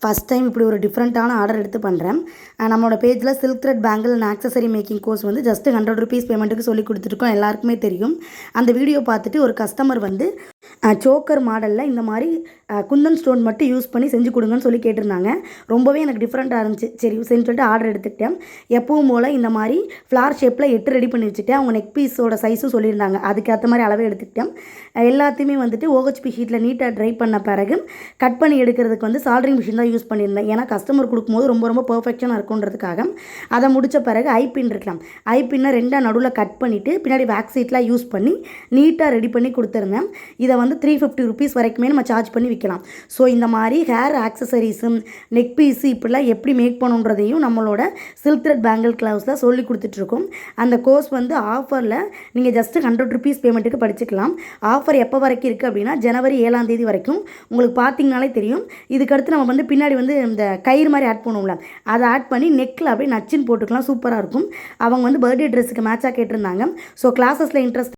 First time இப்படி ஒரு டிஃப்ரெண்ட்டான ஆர்டர் எடுத்து பண்ணுறேன். நம்மளோட பேஜில் silk thread bangle and accessory making course வந்து ஜஸ்ட் ₹100 பேமெண்ட்டுக்கு சொல்லி கொடுத்துருக்கோம். எல்லாருக்குமே தெரியும். அந்த வீடியோ பார்த்துட்டு ஒரு கஸ்டமர் வந்து சோக்கர் மாடலில் இந்த மாதிரி குந்தன் ஸ்டோன் மட்டும் யூஸ் பண்ணி செஞ்சு கொடுங்கன்னு சொல்லி கேட்டிருந்தாங்க. ரொம்பவே எனக்கு டிஃப்ரெண்ட்டாக இருந்துச்சு. சரி சரின்னு சொல்லிட்டு ஆர்டர் எடுத்துக்கிட்டேன். எப்பவும் போல் இந்த மாதிரி ஃப்ளார் ஷேப்பில் 8 ரெடி பண்ணி வச்சுட்டேன். அவங்க நெக் பீஸோட சைஸும் சொல்லியிருந்தாங்க. அதுக்கேற்ற மாதிரி அளவே எடுத்துக்கிட்டேன். எல்லாத்தையுமே வந்துட்டு OHP ஷீட்டில் நீட்டாக ட்ரை பண்ண பிறகு கட் பண்ணி எடுக்கிறதுக்கு வந்து சால்ட்ரிங் மிஷின் தான் யூஸ் பண்ணியிருந்தேன். ஏன்னா கஸ்டமர் கொடுக்கும்போது ரொம்ப பர்ஃபெக்ஷனாக இருக்குன்றதுக்காக. அதை முடித்த பிறகு ஐபின் இருக்கலாம். ஐபின்னை 2 நடுவில் கட் பண்ணிவிட்டு பின்னாடி வேக்ஸ் சீட்லாம் யூஸ் பண்ணி நீட்டாக ரெடி பண்ணி கொடுத்துருந்தேன். இதை வந்து ₹350 வரைக்குமே நம்ம சார்ஜ் பண்ணி விற்கலாம். ஸோ இந்த மாதிரி ஹேர் ஆக்சசரிஸும் நெக் பீஸு இப்படிலாம் எப்படி மேக் பண்ணுன்றதையும் நம்மளோட சில்க் த்ரெட் பேங்கிள் கிளவுஸில் சொல்லி கொடுத்துட்ருக்கோம். அந்த கோர்ஸ் வந்து ஆஃபரில் நீங்கள் ஜஸ்ட்டு ₹100 பேமெண்ட்டுக்கு படிச்சுக்கலாம். ஆஃபர் எப்போ வரைக்கும் இருக்குது அப்படின்னா ஜனவரி 7ஆம் தேதி வரைக்கும். உங்களுக்கு பார்த்தீங்கனாலே தெரியும். இதுக்கடுத்து நம்ம வந்து பின்னாடி வந்து இந்த கயிறு மாதிரி ஆட் பண்ணுவோம்ல, அதை ஆட் பண்ணி நெக்கில் அப்படியே நச்சுன்னு போட்டுக்கலாம். சூப்பராக இருக்கும். அவங்க வந்து பர்த்டே ட்ரெஸ்ஸுக்கு மேட்சாக கேட்டிருந்தாங்க. So கிளாஸஸில் interest